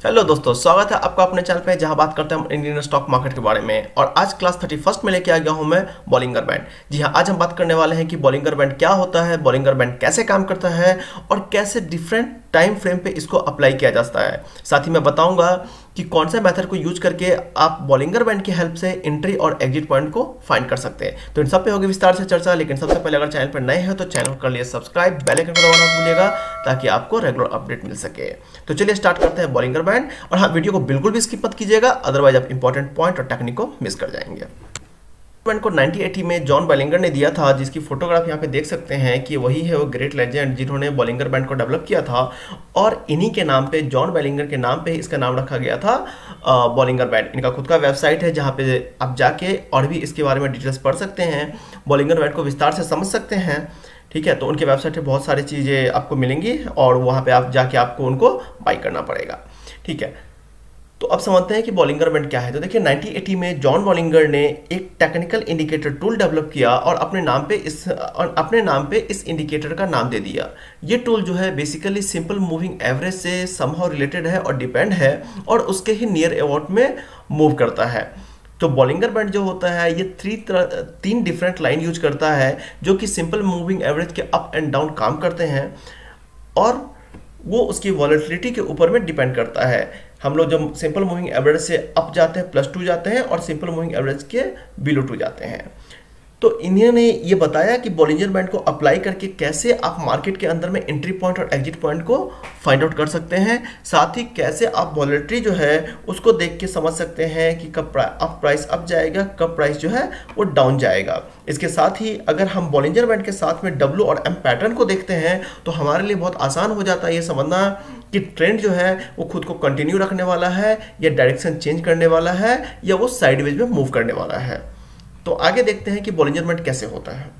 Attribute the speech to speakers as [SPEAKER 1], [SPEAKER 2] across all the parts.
[SPEAKER 1] Hello दोस्तों, स्वागत है आपका अपने चैनल पे जहां बात करते हैं हम इंडियन स्टॉक मार्केट के बारे में। और आज क्लास 31 में लेके आ गया हूं मैं बॉलिंगर बैंड। जी हां, आज हम बात करने वाले हैं कि बॉलिंगर बैंड क्या होता है, बॉलिंगर बैंड कैसे काम करता है और कैसे डिफरेंट टाइम फ्रेम पे इसको अप्लाई किया जा सकता है। साथ ही मैं बताऊंगा कि कौन सा मेथड को यूज करके आप बॉलिंगर बैंड की हेल्प से एंट्री और एग्जिट पॉइंट को फाइंड कर सकते हैं। तो इन सब पे होगी विस्तार से चर्चा, लेकिन सबसे पहले अगर चैनल पर नए हैं तो चैनल को कर लिए सब्सक्राइब, बेल आइकन को दबाना मत भूलिएगा ताकि आपको रेगुलर अपडेट मिल सके। तो चलिए स्टार्ट करते हैं बॉलिंगर बैंड। और हाँ, वीडियो को बिल्कुल भी स्किप मत कीजिएगा, अदरवाइज आप इंपॉर्टेंट पॉइंट और टेक्निक को मिस कर जाएंगे। बैंड को 1980 में जॉन बॉलिंगर ने दिया था, जिसकी फोटोग्राफ यहाँ पे देख सकते हैं कि वही है वो ग्रेट लेजेंड जिन्होंने बॉलिंगर बैंड को डेवलप किया था। और इन्हीं के नाम पे, जॉन बॉलिंगर के नाम पे ही इसका नाम रखा गया था बॉलिंगर बैंड। इनका खुद का वेबसाइट है जहाँ पे आप जाके और भी इसके बारे में डिटेल्स पढ़ सकते हैं, बॉलिंगर बैंड को विस्तार से समझ सकते हैं। ठीक है, तो उनके वेबसाइट पे बहुत सारी चीज़ें आपको मिलेंगी और वहाँ पे आप जाके आपको उनको बाई करना पड़ेगा। ठीक है, तो अब समझते हैं कि बॉलिंगर बैंड क्या है। तो देखिए 1980 में जॉन बॉलिंगर ने एक टेक्निकल इंडिकेटर टूल डेवलप किया और अपने नाम पे इस इंडिकेटर का नाम दे दिया। ये टूल जो है बेसिकली सिंपल मूविंग एवरेज से समहाउ रिलेटेड है और डिपेंड है और उसके ही नियर अबाउट में मूव करता है। तो बॉलिंगर बैंड जो होता है ये तीन डिफरेंट लाइन यूज करता है जो कि सिंपल मूविंग एवरेज के अप एंड डाउन काम करते हैं और वो उसकी वॉलेटिलिटी के ऊपर में डिपेंड करता है। हम लोग जब सिंपल मूविंग एवरेज से अप जाते हैं +2 जाते हैं और सिंपल मूविंग एवरेज के बिलो 2 जाते हैं। तो इन्होंने ये बताया कि बॉलिंगर बैंड को अप्लाई करके कैसे आप मार्केट के अंदर में एंट्री पॉइंट और एग्जिट पॉइंट को फाइंड आउट कर सकते हैं, साथ ही कैसे आप वॉलेटिलिटी जो है उसको देख के समझ सकते हैं कि कब प्राइस अप जाएगा, कब प्राइस जो है वो डाउन जाएगा। इसके साथ ही अगर हम बॉलिंगर बैंड के साथ में W और M पैटर्न को देखते हैं तो हमारे लिए बहुत आसान हो जाता है ये समझना कि ट्रेंड जो है वो खुद को कंटिन्यू रखने वाला है या डायरेक्शन चेंज करने वाला है या वो साइडवेज में मूव करने वाला है। तो आगे देखते हैं कि बॉलिंगर बैंड कैसे होता है।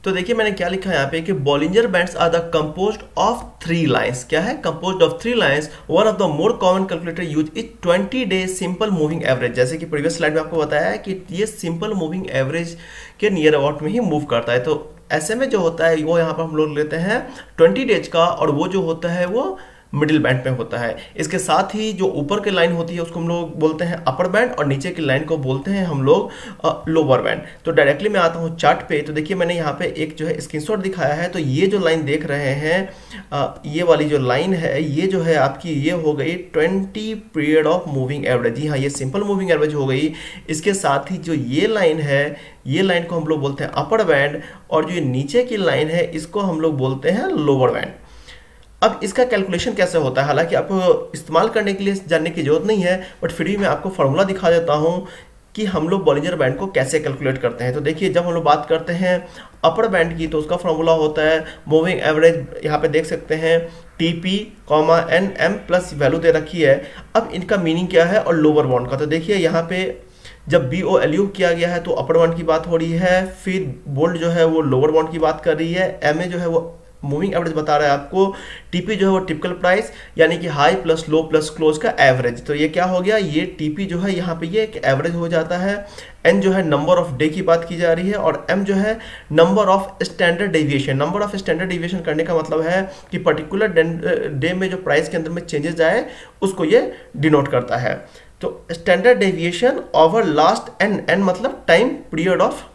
[SPEAKER 1] तो देखिए मैंने क्या लिखा है यहाँ पे कि Bollinger bands are the composed of 3 lines. क्या है? Composed of 3 lines. One of the more common calculator use is 20 day simple moving average. जैसे कि प्रीवियस स्लाइड में आपको बताया है कि ये सिंपल मूविंग एवरेज के नियर अबाउट में ही मूव करता है। तो ऐसे में जो होता है वो यहाँ पर हम लोग लेते हैं 20 डेज का और वो जो होता है वो मिडिल बैंड में होता है। इसके साथ ही जो ऊपर की लाइन होती है उसको हम लोग बोलते हैं अपर बैंड और नीचे की लाइन को बोलते हैं हम लोग लोअर बैंड। तो डायरेक्टली मैं आता हूँ चार्ट पे। तो देखिए मैंने यहाँ पे एक जो है स्क्रीनशॉट दिखाया है। तो ये जो लाइन देख रहे हैं, ये वाली जो लाइन है ये जो है आपकी ये हो गई 20 पीरियड ऑफ मूविंग एवरेज। जी हाँ, ये सिंपल मूविंग एवरेज हो गई। इसके साथ ही जो ये लाइन है, ये लाइन को हम लोग बोलते हैं अपर बैंड और जो ये नीचे की लाइन है इसको हम लोग बोलते हैं लोअर बैंड। अब इसका कैलकुलेशन कैसे होता है, हालांकि आपको इस्तेमाल करने के लिए जानने की जरूरत नहीं है, बट फिर भी मैं आपको फार्मूला दिखा देता हूं कि हम लोग बॉलिंगर बैंड को कैसे कैलकुलेट करते हैं। तो देखिए जब हम लोग बात करते हैं अपर बैंड की तो उसका फार्मूला होता है मूविंग एवरेज। यहाँ पे देख सकते हैं TP, NM प्लस वैल्यू दे रखी है। अब इनका मीनिंग क्या है और लोअर बाउंड का। तो देखिए यहाँ पे जब BOLU किया गया है तो अपर बाउंड की बात हो रही है, फिर बोल्ड जो है वो लोअर बाउंड की बात कर रही है, MA जो है वो मूविंग एवरेज बता रहा है आपको, TP जो है वो टिपिकल प्राइस यानी कि high plus low plus close का एवरेज। तो ये क्या हो गया, ये TP जो है यहाँ पे ये एक एवरेज हो जाता है। N जो है नंबर ऑफ डे की बात की जा रही है और M जो है number of standard deviation. Number of standard deviation करने का मतलब है कि पर्टिकुलर डे में जो प्राइस के अंदर में चेंजेस आए उसको ये डिनोट करता है। तो standard deviation over last N मतलब टाइम पीरियड ऑफ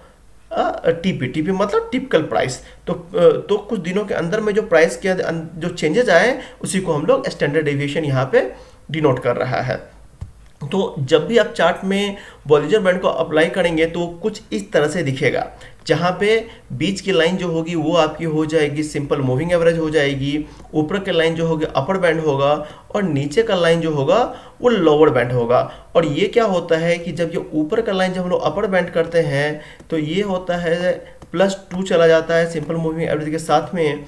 [SPEAKER 1] TP मतलब टिपिकल प्राइस। तो कुछ दिनों के अंदर में जो प्राइस के जो चेंजेस आए उसी को हम लोग स्टैंडर्ड डेविएशन यहाँ पे डिनोट कर रहा है। तो जब भी आप चार्ट में बॉलिंगर बैंड को अप्लाई करेंगे तो कुछ इस तरह से दिखेगा, जहाँ पे बीच की लाइन जो होगी वो आपकी हो जाएगी सिंपल मूविंग एवरेज हो जाएगी, ऊपर की लाइन जो होगी अपर बैंड होगा और नीचे का लाइन जो होगा वो लोअर बैंड होगा। और ये क्या होता है कि जब ये ऊपर का लाइन जब हम लोग अपर बैंड करते हैं तो ये होता है +2 चला जाता है सिंपल मूविंग एवरेज के साथ में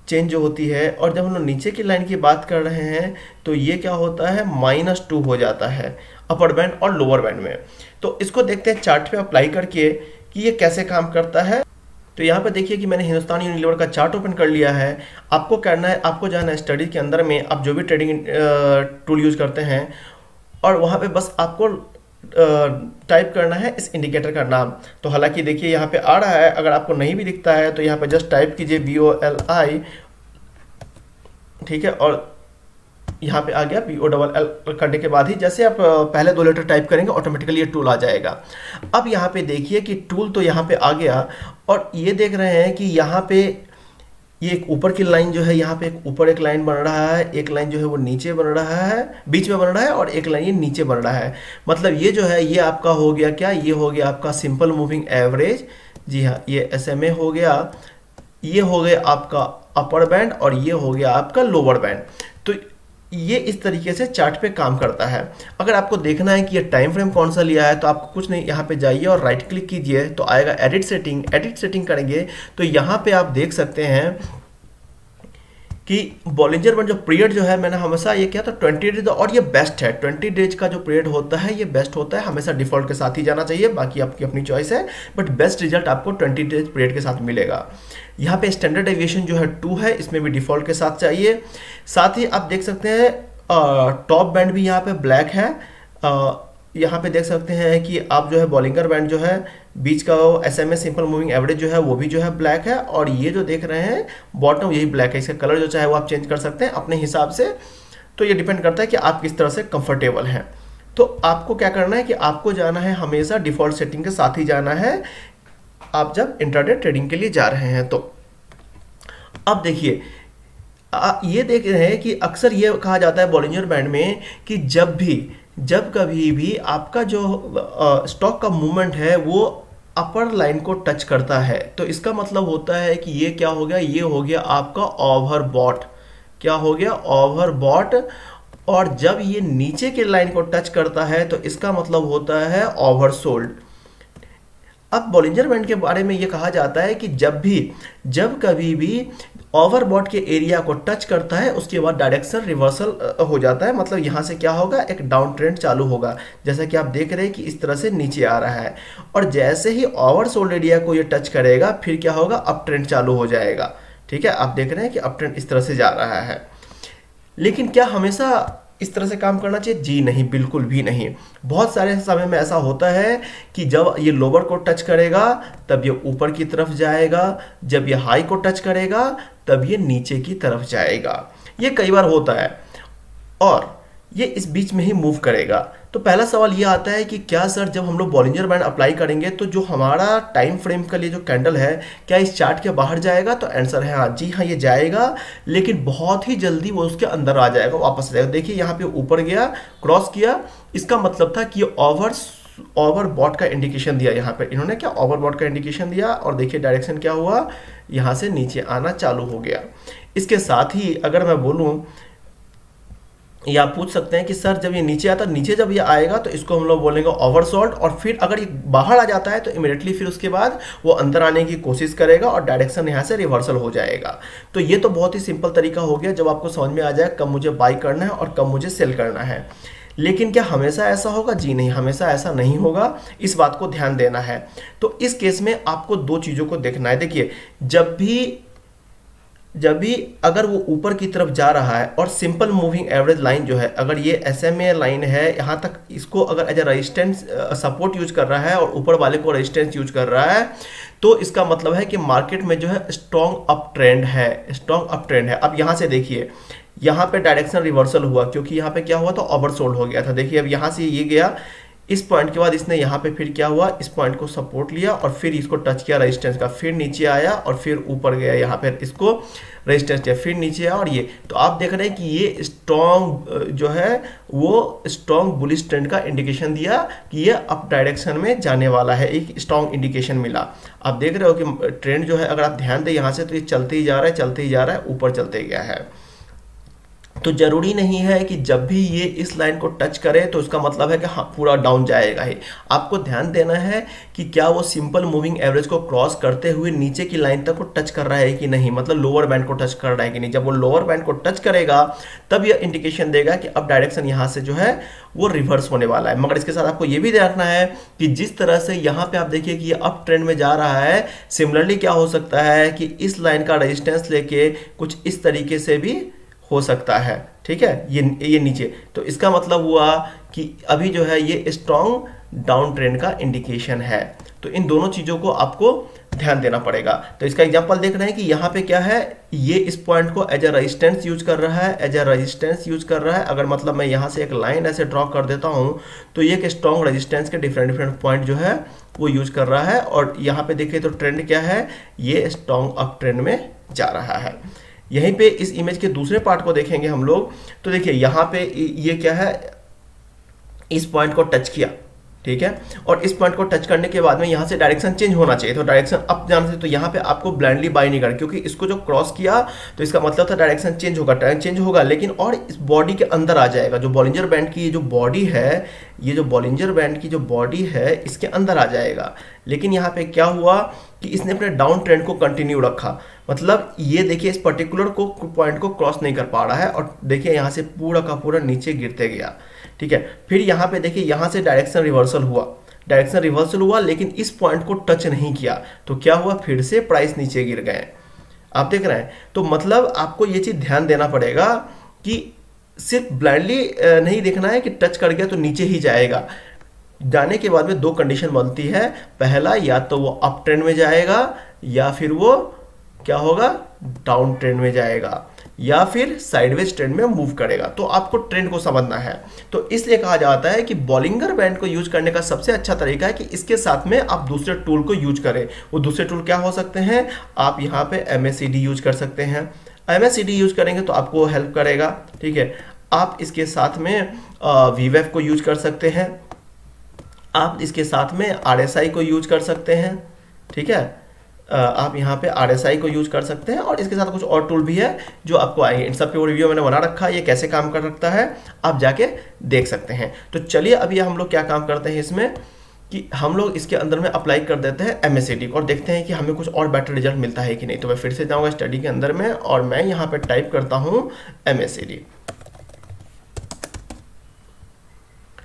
[SPEAKER 1] चेंज जो होती है, और जब हम लोग नीचे की लाइन की बात कर रहे हैं तो ये क्या होता है -2 हो जाता है अपर बैंड और लोअर बैंड में। तो इसको देखते हैं चार्ट पे अप्लाई करके कि ये कैसे काम करता है। तो यहाँ पे देखिए कि मैंने हिंदुस्तान यूनिलीवर का चार्ट ओपन कर लिया है। आपको करना है, आपको जाना है स्टडी के अंदर में, आप जो भी ट्रेडिंग टूल यूज करते हैं और वहाँ पे बस आपको टाइप करना है इस इंडिकेटर का नाम। तो हालांकि देखिए यहाँ पे आ रहा है, अगर आपको नहीं भी दिखता है तो यहाँ पे जस्ट टाइप कीजिए BOLI, ठीक है, और यहाँ पे आ गया POLL करने के बाद ही जैसे आप पहले 2 लेटर टाइप करेंगे ऑटोमेटिकली ये टूल आ जाएगा। अब यहाँ पे देखिए कि टूल तो यहाँ पे आ गया और ये देख रहे हैं कि यहाँ पे ये एक ऊपर की लाइन जो है, यहाँ पे एक ऊपर एक लाइन बन रहा है, एक लाइन जो है वो नीचे बन रहा है, बीच में बन रहा है, और एक लाइन ये नीचे बन रहा है। मतलब ये जो है ये आपका हो गया क्या, ये हो गया आपका सिंपल मूविंग एवरेज। जी हाँ, ये SMA हो गया, ये हो गया आपका अपर बैंड और ये हो गया आपका लोअर बैंड। तो ये इस तरीके से चार्ट पे काम करता है। अगर आपको देखना है कि ये टाइम फ्रेम कौन सा लिया है तो आपको कुछ नहीं, यहाँ पे जाइए और राइट क्लिक कीजिए तो आएगा एडिट सेटिंग। एडिट सेटिंग करेंगे तो यहाँ पे आप देख सकते हैं कि बॉलिंजर बैंड जो पीरियड जो है, मैंने हमेशा ये किया तो 20 डेज, और ये बेस्ट है। 20 डेज का जो पीरियड होता है ये बेस्ट होता है, हमेशा डिफॉल्ट के साथ ही जाना चाहिए, बाकी आपकी अपनी चॉइस है, बट बेस्ट रिजल्ट आपको 20 डेज पीरियड के साथ मिलेगा। यहाँ पे स्टैंडर्ड डेविएशन जो है 2 है, इसमें भी डिफॉल्ट के साथ चाहिए। साथ ही आप देख सकते हैं टॉप बैंड भी यहाँ पे ब्लैक है। यहाँ पे देख सकते हैं कि आप जो है बॉलिंगर बैंड जो है बीच का SMA सिंपल मूविंग एवरेज जो है वो भी जो है ब्लैक है, और ये जो देख रहे हैं बॉटम यही ब्लैक है। इसका कलर जो चाहे वो आप चेंज कर सकते हैं अपने हिसाब से, तो ये डिपेंड करता है कि आप किस तरह से कंफर्टेबल हैं। तो आपको क्या करना है कि आपको जाना है हमेशा डिफॉल्ट सेटिंग के साथ ही जाना है आप जब इंट्राडे ट्रेडिंग के लिए जा रहे हैं। तो अब देखिए ये देख रहे हैं कि अक्सर ये कहा जाता है बॉलिंजर बैंड में कि जब कभी भी आपका जो स्टॉक का मूवमेंट है वो अपर लाइन को टच करता है तो इसका मतलब होता है कि ये क्या हो गया, ये हो गया आपका ओवरबॉट। क्या हो गया, ओवरबॉट। और जब ये नीचे के लाइन को टच करता है तो इसका मतलब होता है ओवरसोल्ड। अब बॉलिंजर बैंड के बारे में ये कहा जाता है कि जब कभी भी ओवरबॉट के एरिया को टच करता है उसके बाद डायरेक्शन रिवर्सल हो जाता है। मतलब यहाँ से क्या होगा, एक डाउन ट्रेंड चालू होगा, जैसा कि आप देख रहे हैं कि इस तरह से नीचे आ रहा है। और जैसे ही ओवरसोल्ड एरिया को ये टच करेगा फिर क्या होगा, अप ट्रेंड चालू हो जाएगा। ठीक है, आप देख रहे हैं कि अप ट्रेंड इस तरह से जा रहा है। लेकिन क्या हमेशा इस तरह से काम करना चाहिए? जी नहीं, बिल्कुल भी नहीं। बहुत सारे समय में ऐसा होता है कि जब ये लोअर को टच करेगा तब ये ऊपर की तरफ जाएगा, जब ये हाई को टच करेगा तब ये नीचे की तरफ जाएगा। ये कई बार होता है और ये इस बीच में ही मूव करेगा। तो पहला सवाल ये आता है कि क्या सर जब हम लोग बॉलिंजर बैंड अप्लाई करेंगे तो जो हमारा टाइम फ्रेम के लिए जो कैंडल है क्या इस चार्ट के बाहर जाएगा? तो आंसर है हाँ, जी हाँ, ये जाएगा, लेकिन बहुत ही जल्दी वो उसके अंदर आ जाएगा, वापस आ जाएगा। देखिए यहाँ पे ऊपर गया, क्रॉस किया, इसका मतलब था कि ओवरबॉट का इंडिकेशन दिया। यहाँ पे इन्होंने क्या ओवरबॉट का इंडिकेशन दिया और देखिए डायरेक्शन क्या हुआ, यहाँ से नीचे आना चालू हो गया। इसके साथ ही अगर मैं बोलूँ, या आप पूछ सकते हैं कि सर जब ये नीचे आता, नीचे जब ये आएगा तो इसको हम लोग बोलेंगे ओवरसोल्ड, और फिर अगर ये बाहर आ जाता है तो इमीडिएटली फिर उसके बाद वो अंदर आने की कोशिश करेगा और डायरेक्शन यहाँ से रिवर्सल हो जाएगा। तो ये तो बहुत ही सिंपल तरीका हो गया जब आपको समझ में आ जाए कब मुझे बाई करना है और कब मुझे सेल करना है। लेकिन क्या हमेशा ऐसा होगा? जी नहीं, हमेशा ऐसा नहीं होगा, इस बात को ध्यान देना है। तो इस केस में आपको 2 चीज़ों को देखना है। देखिए जब भी अगर वो ऊपर की तरफ जा रहा है और सिंपल मूविंग एवरेज लाइन जो है, अगर ये SMA लाइन है, यहाँ तक इसको अगर as a resistance support use कर रहा है और ऊपर वाले को रेजिस्टेंस यूज कर रहा है तो इसका मतलब है कि मार्केट में जो है स्ट्रॉन्ग अप ट्रेंड है। अब यहाँ से देखिए, यहाँ पे डायरेक्शन रिवर्सल हुआ क्योंकि यहाँ पे क्या हुआ था, ओवरसोल्ड हो गया था। देखिए अब यहाँ से ये गया, इस पॉइंट के बाद इसने यहाँ पे फिर क्या हुआ, इस पॉइंट को सपोर्ट लिया और फिर इसको टच किया रेजिस्टेंस का, फिर नीचे आया और फिर ऊपर गया, यहाँ पे इसको रेजिस्टेंस दिया, फिर नीचे आया। और ये तो आप देख रहे हैं कि ये स्ट्रॉन्ग जो है वो स्ट्रॉन्ग बुलिश ट्रेंड का इंडिकेशन दिया कि ये अप डायरेक्शन में जाने वाला है, एक स्ट्रॉन्ग इंडिकेशन मिला। आप देख रहे हो कि ट्रेंड जो है अगर आप ध्यान दें यहाँ से तो ये चलते ही जा रहा है, ऊपर चलते गया है। तो जरूरी नहीं है कि जब भी ये इस लाइन को टच करे तो उसका मतलब है कि हाँ पूरा डाउन जाएगा ही। आपको ध्यान देना है कि क्या वो सिंपल मूविंग एवरेज को क्रॉस करते हुए नीचे की लाइन तक को टच कर रहा है कि नहीं, मतलब लोअर बैंड को टच कर रहा है कि नहीं। जब वो लोअर बैंड को टच करेगा तब यह इंडिकेशन देगा कि अब डायरेक्शन यहाँ से जो है वो रिवर्स होने वाला है। मगर इसके साथ आपको ये भी देखना है कि जिस तरह से यहाँ पे आप देखिए कि ये अप ट्रेंड में जा रहा है, सिमिलरली क्या हो सकता है कि इस लाइन का रेजिस्टेंस लेके कुछ इस तरीके से भी हो सकता है। ठीक है, ये नीचे, तो इसका मतलब हुआ कि अभी जो है ये स्ट्रॉन्ग डाउन ट्रेंड का इंडिकेशन है। तो इन दोनों चीज़ों को आपको ध्यान देना पड़ेगा। तो इसका एग्जांपल देख रहे हैं कि यहाँ पे क्या है, ये इस पॉइंट को एज ए रेजिस्टेंस यूज कर रहा है, एज ए रेजिस्टेंस यूज कर रहा है। अगर मतलब मैं यहाँ से एक लाइन ऐसे ड्रॉ कर देता हूँ तो ये एक स्ट्रॉन्ग रेजिस्टेंस के डिफरेंट डिफरेंट पॉइंट जो है वो यूज कर रहा है। और यहाँ पे देखिए तो ट्रेंड क्या है, ये स्ट्रॉन्ग अप ट्रेंड में जा रहा है। यहीं पे इस इमेज के दूसरे पार्ट को देखेंगे हम लोग, तो देखिए यहाँ पे ये क्या है, इस पॉइंट को टच किया, ठीक है, और इस पॉइंट को टच करने के बाद में यहाँ से डायरेक्शन चेंज होना चाहिए, तो डायरेक्शन अप जाना से, तो यहाँ पे आपको ब्लाइंडली बाय नहीं करना, क्योंकि इसको जो क्रॉस किया तो इसका मतलब था डायरेक्शन चेंज होगा, टाइम चेंज होगा, लेकिन और इस बॉडी के अंदर आ जाएगा। जो बॉलिंजर बैंड की ये जो बॉडी है, ये जो बॉलिंजर बैंड की जो बॉडी है इसके अंदर आ जाएगा। लेकिन यहाँ पे क्या हुआ कि इसने अपने डाउन ट्रेंड को कंटिन्यू रखा, मतलब ये देखिए इस पर्टिकुलर को पॉइंट को क्रॉस नहीं कर पा रहा है, और देखिए यहाँ से पूरा का पूरा नीचे गिरते गया, ठीक है। फिर यहाँ पे देखिए यहाँ से डायरेक्शन रिवर्सल हुआ, लेकिन इस पॉइंट को टच नहीं किया, तो क्या हुआ, फिर से प्राइस नीचे गिर गए। आप देख रहे हैं, तो मतलब आपको ये चीज ध्यान देना पड़ेगा कि सिर्फ ब्लाइंडली नहीं देखना है कि टच कर गया तो नीचे ही जाएगा। जाने के बाद में दो कंडीशन बनती है, पहला या तो वो अप ट्रेंड में जाएगा, या फिर वो क्या होगा, डाउन ट्रेंड में जाएगा, या फिर साइडवेज ट्रेंड में मूव करेगा। तो आपको ट्रेंड को समझना है। तो इसलिए कहा जाता है कि बॉलिंगर बैंड को यूज करने का सबसे अच्छा तरीका है कि इसके साथ में आप दूसरे टूल को यूज करें। वो दूसरे टूल क्या हो सकते हैं, आप यहाँ पे MACD यूज कर सकते हैं। MACD यूज करेंगे तो आपको हेल्प करेगा, ठीक है। आप इसके साथ में VWAV को यूज कर सकते हैं, आप इसके साथ में RSI को यूज कर सकते हैं, ठीक है। आप यहाँ पे RSI को यूज कर सकते हैं, और इसके साथ कुछ और टूल भी है जो आपको आएंगे। इन सब पे वीडियो मैंने बना रखा है, ये कैसे काम कर सकता है आप जाके देख सकते हैं। तो चलिए अभी हम लोग क्या काम करते हैं इसमें, कि हम लोग इसके अंदर में अप्लाई कर देते हैं MACD और देखते हैं कि हमें कुछ और बेटर रिजल्ट मिलता है कि नहीं। तो मैं फिर से जाऊँगा स्टडी के अंदर में, और मैं यहाँ पे टाइप करता हूँ MACD।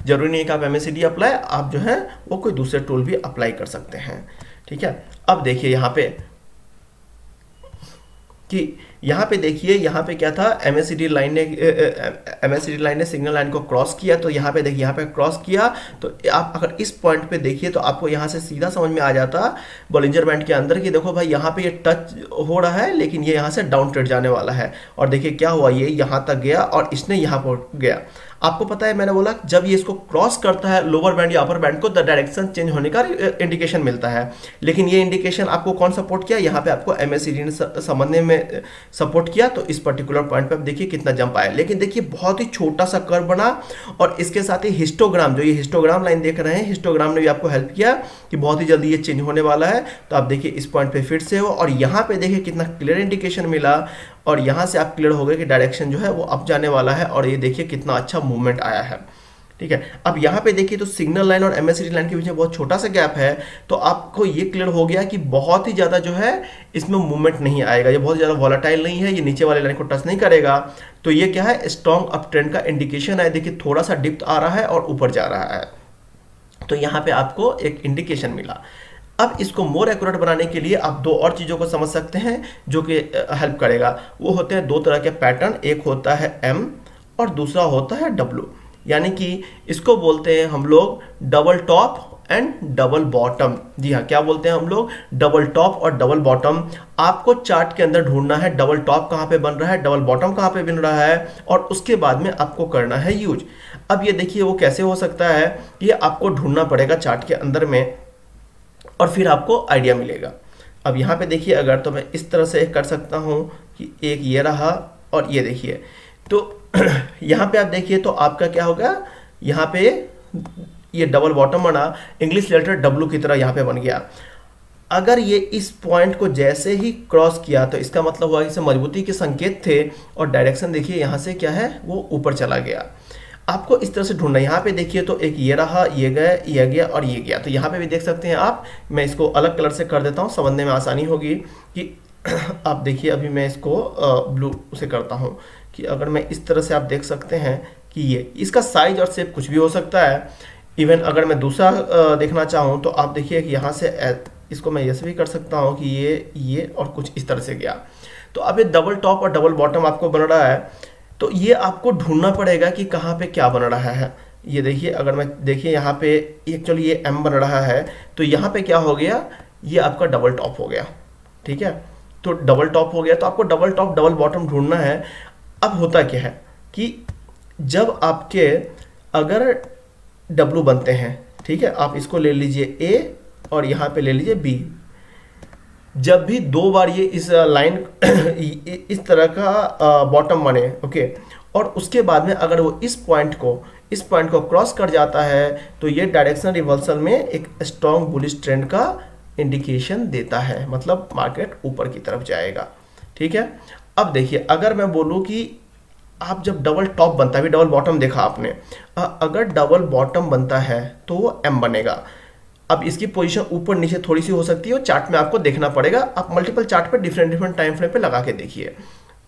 [SPEAKER 1] जरूरी नहीं है कि आप MACD अप्लाई, आप जो है वो कोई दूसरे टूल भी अप्लाई कर सकते हैं, ठीक है। अब देखिए यहाँ पे कि यहाँ पे देखिए यहाँ पे क्या था, MACD लाइन ने सिग्नल लाइन को क्रॉस किया। तो यहाँ पे देखिए यहाँ पे क्रॉस किया, तो आप अगर इस पॉइंट पे देखिए तो आपको यहाँ से सीधा समझ में आ जाता बॉलिंजर बैंड के अंदर कि देखो भाई यहाँ पे ये टच हो रहा है, लेकिन ये यहाँ से डाउन ट्रेंड जाने वाला है। और देखिए क्या हुआ, ये यहाँ तक गया और इसने यहाँ पर गया। आपको पता है मैंने बोला जब ये इसको क्रॉस करता है लोअर बैंड या अपर बैंड को, तो डायरेक्शन चेंज होने का इंडिकेशन मिलता है। लेकिन ये इंडिकेशन आपको कौन सपोर्ट किया, यहाँ पे आपको MACD ने समझने में सपोर्ट किया। तो इस पर्टिकुलर पॉइंट पे आप देखिए कितना जंप आया, लेकिन देखिए बहुत ही छोटा सा कर्व बना। और इसके साथ ही हिस्टोग्राम, जो ये हिस्टोग्राम लाइन देख रहे हैं, हिस्टोग्राम ने भी आपको हेल्प किया कि बहुत ही जल्दी ये चेंज होने वाला है। तो आप देखिए इस पॉइंट पे फिर से हो, और यहाँ पे देखिए कितना क्लियर इंडिकेशन मिला, और यहाँ से आप क्लियर हो गए कि डायरेक्शन जो है वो अप जाने वाला है। और ये देखिए कितना अच्छा मूवमेंट आया है, ठीक है। अब यहाँ पे देखिए तो सिग्नल लाइन और MACD लाइन के बीच में बहुत छोटा सा गैप है, तो आपको ये क्लियर हो गया कि बहुत ही ज़्यादा जो है इसमें मूवमेंट नहीं आएगा, ये बहुत ज़्यादा वॉलेटाइल नहीं है, ये नीचे वाले लाइन को टच नहीं करेगा। तो ये क्या है, स्ट्रॉन्ग अप ट्रेंड का इंडिकेशन है। देखिए थोड़ा सा डिप आ रहा है और ऊपर जा रहा है, तो यहाँ पे आपको एक इंडिकेशन मिला। अब इसको मोर एक्यूरेट बनाने के लिए आप दो और चीज़ों को समझ सकते हैं जो कि हेल्प करेगा। वो होते हैं दो तरह के पैटर्न, एक होता है M और दूसरा होता है W। यानी कि इसको बोलते हैं हम लोग double top and double bottom. जी हाँ, क्या बोलते हैं हम लोग, डबल टॉप और डबल बॉटम। आपको चार्ट के अंदर ढूंढना है डबल टॉप कहाँ पे बन रहा है, डबल बॉटम कहाँ पे बन रहा है, और उसके बाद में आपको करना है यूज। अब ये देखिए वो कैसे हो सकता है, ये आपको ढूंढना पड़ेगा चार्ट के अंदर में, और फिर आपको आइडिया मिलेगा। अब यहाँ पे देखिए अगर तो मैं इस तरह से कर सकता हूँ कि एक ये रहा और ये देखिए, तो यहाँ पे आप देखिए तो आपका क्या होगा, यहाँ पे ये डबल बॉटम बना, इंग्लिश लेटर W की तरह यहाँ पे बन गया। अगर ये इस पॉइंट को जैसे ही क्रॉस किया तो इसका मतलब हुआ इसे मजबूती के संकेत थे, और डायरेक्शन देखिए यहाँ से क्या है वो ऊपर चला गया। आपको इस तरह से ढूंढना है। यहाँ पे देखिए तो एक ये रहा, ये गया और ये गया। तो यहाँ पे भी देख सकते हैं आप, मैं इसको अलग कलर से कर देता हूँ, समझने में आसानी होगी कि आप देखिए अभी मैं इसको ब्लू से करता हूँ कि अगर मैं इस तरह से आप देख सकते हैं कि ये इसका साइज और शेप कुछ भी हो सकता है। इवन अगर मैं दूसरा देखना चाहूँ तो आप देखिए कि यहाँ से इसको मैं ऐसे भी कर सकता हूँ कि ये और कुछ इस तरह से गया। तो अब ये डबल टॉप और डबल बॉटम आपको बन रहा है, तो ये आपको ढूंढना पड़ेगा कि कहाँ पे क्या बन रहा है। ये देखिए, अगर मैं देखिए यहाँ पे एक्चुअली ये एम बन रहा है, तो यहाँ पे क्या हो गया, ये आपका डबल टॉप हो गया। ठीक है, तो डबल टॉप हो गया, तो आपको डबल टॉप डबल बॉटम ढूंढना है। अब होता क्या है कि जब आपके अगर डब्लू बनते हैं, ठीक है, आप इसको ले लीजिए ए और यहाँ पे ले लीजिए बी। जब भी दो बार ये इस लाइन इस तरह का बॉटम बने, ओके, और उसके बाद में अगर वो इस पॉइंट को क्रॉस कर जाता है, तो ये डायरेक्शन रिवर्सल में एक स्ट्रॉन्ग बुलिश ट्रेंड का इंडिकेशन देता है, मतलब मार्केट ऊपर की तरफ जाएगा। ठीक है, अब देखिए, अगर मैं बोलूँ कि आप जब डबल टॉप बनता है, अभी डबल बॉटम देखा आपने, अगर डबल बॉटम बनता है तो वो एम बनेगा। अब इसकी पोजीशन ऊपर नीचे थोड़ी सी हो सकती है, चार्ट में आपको देखना पड़ेगा, आप मल्टीपल चार्ट पे डिफरेंट टाइम फ्रेम पे लगा के देखिए।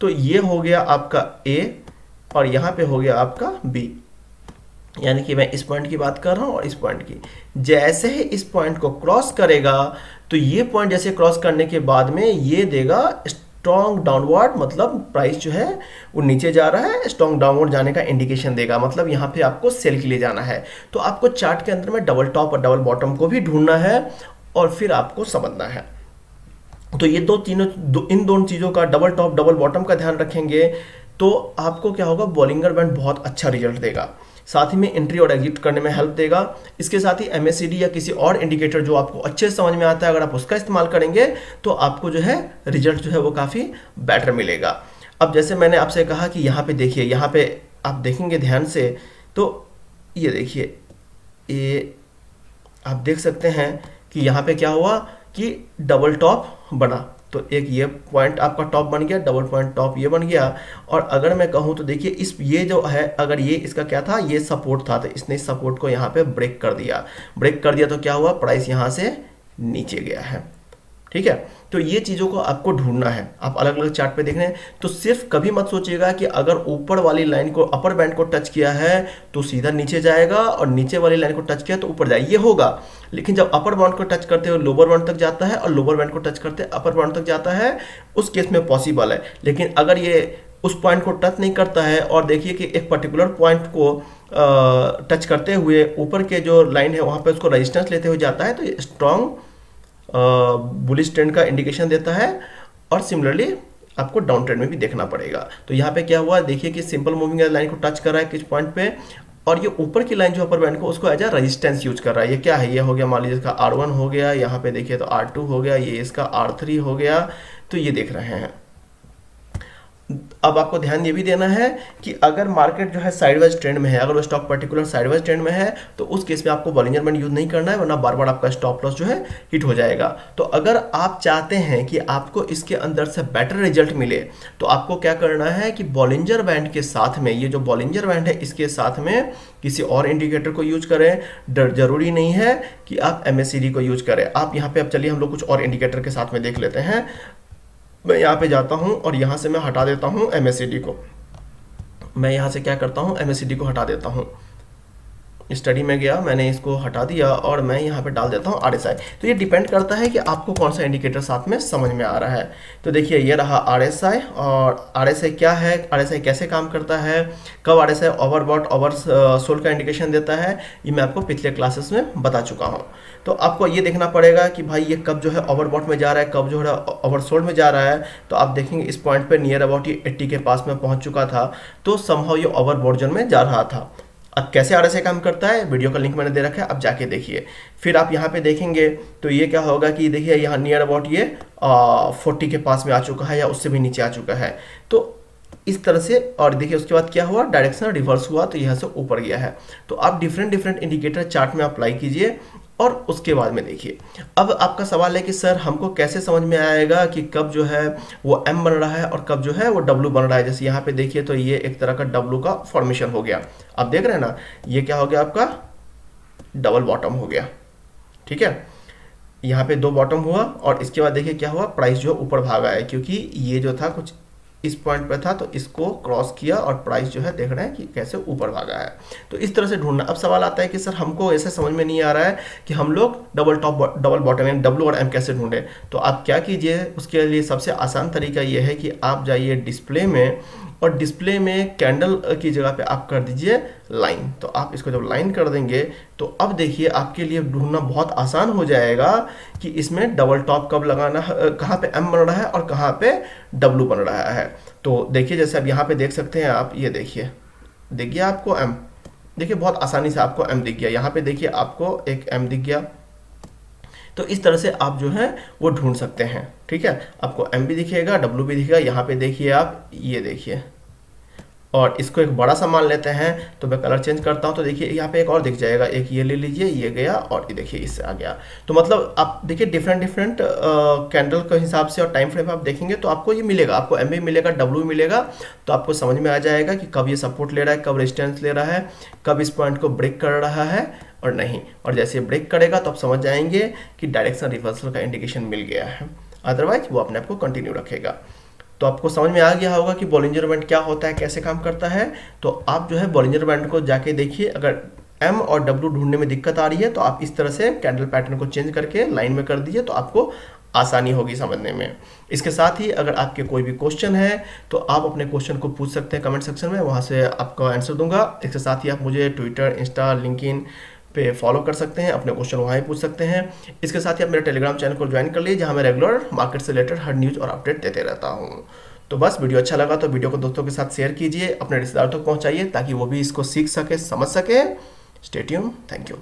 [SPEAKER 1] तो ये हो गया आपका ए और यहाँ पे हो गया आपका बी, यानी कि मैं इस पॉइंट की बात कर रहा हूँ और इस पॉइंट की। जैसे ही इस पॉइंट को क्रॉस करेगा, तो ये पॉइंट जैसे क्रॉस करने के बाद में ये देगा स्ट्रॉन्ग डाउनवर्ड, मतलब प्राइस जो है वो नीचे जा रहा है, स्ट्रॉन्ग डाउनवर्ड जाने का इंडिकेशन देगा, मतलब यहाँ पे आपको सेल के लिए जाना है। तो आपको चार्ट के अंदर में डबल टॉप और डबल बॉटम को भी ढूंढना है और फिर आपको समझना है। तो ये इन दोनों चीज़ों का, डबल टॉप डबल बॉटम का ध्यान रखेंगे तो आपको क्या होगा, बॉलिंगर बैंड बहुत अच्छा रिजल्ट देगा, साथ ही में एंट्री और एग्जिट करने में हेल्प देगा। इसके साथ ही MACD या किसी और इंडिकेटर जो आपको अच्छे से समझ में आता है, अगर आप उसका इस्तेमाल करेंगे तो आपको जो है रिजल्ट जो है वो काफ़ी बेटर मिलेगा। अब जैसे मैंने आपसे कहा कि यहाँ पे देखिए, यहाँ पे आप देखेंगे ध्यान से, तो ये देखिए, ये आप देख सकते हैं कि यहाँ पे क्या हुआ कि डबल टॉप बना, तो एक ये पॉइंट आपका टॉप बन गया, डबल पॉइंट टॉप ये बन गया। और अगर मैं कहूँ तो देखिए, ये जो है, अगर ये इसका क्या था, ये सपोर्ट था, तो इसने इस सपोर्ट को यहाँ पे ब्रेक कर दिया, तो क्या हुआ, प्राइस यहाँ से नीचे गया है। ठीक है, तो ये चीज़ों को आपको ढूंढना है। आप अलग अलग चार्ट पे देख रहे हैं, तो सिर्फ कभी मत सोचिएगा कि अगर ऊपर वाली लाइन को, अपर बैंड को टच किया है तो सीधा नीचे जाएगा, और नीचे वाली लाइन को टच किया तो ऊपर जाए, ये होगा। लेकिन जब अपर बाउंड को टच करते हुए लोअर बाउंड तक जाता है और लोअर बाउंड को टच करते अपर बाउंड तक जाता है, उस केस में पॉसिबल है। लेकिन अगर ये उस पॉइंट को टच नहीं करता है, और देखिए कि एक पर्टिकुलर पॉइंट को टच करते हुए ऊपर के जो लाइन है वहाँ पे उसको रेजिस्टेंस लेते हुए जाता है, तो ये स्ट्रॉन्ग बुलिश ट्रेंड का इंडिकेशन देता है। और सिमिलरली आपको डाउन ट्रेंड में भी देखना पड़ेगा। तो यहाँ पे क्या हुआ, देखिए कि सिंपल मूविंग लाइन को टच कर रहा है किस पॉइंट पे, और ये ऊपर की लाइन जो अपर बैंड को, उसको एज अ रेजिस्टेंस यूज कर रहा है। ये क्या है, ये हो गया मान लीजिए इसका R1 हो गया, यहाँ पे देखिए तो R2 हो गया, ये इसका R3 हो गया। तो ये देख रहे हैं। अब आपको ध्यान ये भी देना है कि अगर मार्केट जो है साइडवाइज ट्रेंड में है, अगर वो स्टॉक पर्टिकुलर साइडवाइज ट्रेंड में है, तो उस केस में आपको बॉलिंगर बैंड यूज नहीं करना है, वरना बार बार आपका स्टॉप लॉस जो है हिट हो जाएगा। तो अगर आप चाहते हैं कि आपको इसके अंदर से बेटर रिजल्ट मिले, तो आपको क्या करना है कि बॉलिंगर बैंड के साथ में, ये जो बॉलिंगर बैंड है इसके साथ में किसी और इंडिकेटर को यूज करें। जरूरी नहीं है कि आप MACD को यूज करें। आप यहाँ पे, अब चलिए हम लोग कुछ और इंडिकेटर के साथ में देख लेते हैं। मैं यहाँ पे जाता हूँ और यहाँ से मैं हटा देता हूँ MACD को। मैं यहाँ से क्या करता हूँ, MACD को हटा देता हूँ। स्टडी में गया, मैंने इसको हटा दिया और मैं यहाँ पे डाल देता हूँ RSI। तो ये डिपेंड करता है कि आपको कौन सा इंडिकेटर साथ में समझ में आ रहा है। तो देखिए ये रहा RSI, और RSI क्या है, RSI कैसे काम करता है, कब RSI ओवरबॉट ओवर सोल्ड का इंडिकेशन देता है, ये मैं आपको पिछले क्लासेस में बता चुका हूँ। तो आपको ये देखना पड़ेगा कि भाई ये कब जो है ओवरबॉट में जा रहा है, कब जो है ओवरसोल्ड में जा रहा है। तो आप देखेंगे इस पॉइंट पे नियर अबाउट ये 80 के पास में पहुंच चुका था, तो समहाउ ये ओवरबॉट जोन में जा रहा था। अब कैसे RSI काम करता है, वीडियो का लिंक मैंने दे रखा है, आप जाके देखिए। फिर आप यहाँ पे देखेंगे तो ये क्या होगा कि देखिए यहाँ नियर अबाउट ये 40 के पास में आ चुका है, या उससे भी नीचे आ चुका है। तो इस तरह से, और देखिए उसके बाद क्या हुआ, डायरेक्शन रिवर्स हुआ, तो यहाँ से ऊपर गया है। तो आप डिफरेंट इंडिकेटर चार्ट में अप्लाई कीजिए और उसके बाद में देखिए। अब आपका सवाल है कि सर हमको कैसे समझ में आएगा कि कब जो है वो M बन रहा है और कब जो है वो W बन रहा है। जैसे यहाँ पे देखिए तो ये एक तरह का W का फॉर्मेशन हो गया, आप देख रहे हैं ना, ये क्या हो गया आपका डबल बॉटम हो गया। ठीक है, यहाँ पे दो बॉटम हुआ और इसके बाद देखिए क्या हुआ, प्राइस जो ऊपर भागा है, क्योंकि ये जो था कुछ इस पॉइंट पे था, तो इसको क्रॉस किया और प्राइस जो है देख रहे हैं कि कैसे ऊपर भागा है। तो इस तरह से ढूंढना। अब सवाल आता है कि सर हमको ऐसे समझ में नहीं आ रहा है कि हम लोग डबल टॉप डबल बॉटम यानी W और M कैसे ढूंढें। तो आप क्या कीजिए, उसके लिए सबसे आसान तरीका ये है कि आप जाइए डिस्प्ले में और डिस्प्ले में कैंडल की जगह पे आप कर दीजिए लाइन। तो आप इसको जब लाइन कर देंगे तो अब देखिए आपके लिए ढूंढना बहुत आसान हो जाएगा कि इसमें डबल टॉप कब लगाना है, कहाँ पे एम बन रहा है और कहाँ पे डब्ल्यू बन रहा है। तो देखिए जैसे अब यहाँ पे देख सकते हैं आप, ये देखिए दिख गया आपको एम, देखिए बहुत आसानी से आपको एम दिख गया। यहाँ पे देखिए आपको एक एम दिख गया। तो इस तरह से आप जो है वो ढूंढ सकते हैं, ठीक है। आपको एम भी दिखेगा, डब्ल्यू भी दिखेगा। यहाँ पे देखिए आप, ये देखिए, और इसको एक बड़ा सा मान लेते हैं तो मैं कलर चेंज करता हूँ तो देखिए यहाँ पे एक और दिख जाएगा, एक ये ले लीजिए, ये गया और ये देखिए इससे आ गया। तो मतलब आप देखिए डिफरेंट कैंडल के हिसाब से और टाइम फ्रेम आप देखेंगे तो आपको ये मिलेगा, आपको एम भी मिलेगा, डब्ल्यू भी मिलेगा। तो आपको समझ में आ जाएगा कि कब ये सपोर्ट ले रहा है, कब रेजिस्टेंस ले रहा है, कब इस पॉइंट को ब्रेक कर रहा है और नहीं। और जैसे ब्रेक करेगा तो आप समझ जाएंगे कि डायरेक्शन रिवर्सल का इंडिकेशन मिल गया है, अदरवाइज वो अपने आप को कंटिन्यू रखेगा। तो आपको समझ में आ गया होगा कि बॉलिंजर बैंड क्या होता है, कैसे काम करता है। तो आप जो है बॉलिंजर बैंड को जाके देखिए, अगर एम और डब्ल्यू ढूंढने में दिक्कत आ रही है तो आप इस तरह से कैंडल पैटर्न को चेंज करके लाइन में कर दीजिए, तो आपको आसानी होगी समझने में। इसके साथ ही अगर आपके कोई भी क्वेश्चन है तो आप अपने क्वेश्चन को पूछ सकते हैं कमेंट सेक्शन में, वहाँ से आपको आंसर दूंगा। इसके साथ ही आप मुझे ट्विटर, इंस्टा, लिंक्डइन पे फॉलो कर सकते हैं, अपने क्वेश्चन वहाँ ही पूछ सकते हैं। इसके साथ ही आप मेरे टेलीग्राम चैनल को ज्वाइन कर लीजिए, जहाँ मैं रेगुलर मार्केट से रिलेटेड हर न्यूज़ और अपडेट देते रहता हूँ। तो बस वीडियो अच्छा लगा तो वीडियो को दोस्तों के साथ शेयर कीजिए, अपने रिश्तेदारों तक पहुँचाइए ताकि वो भी इसको सीख सके, समझ सके। Stay tuned, thank you.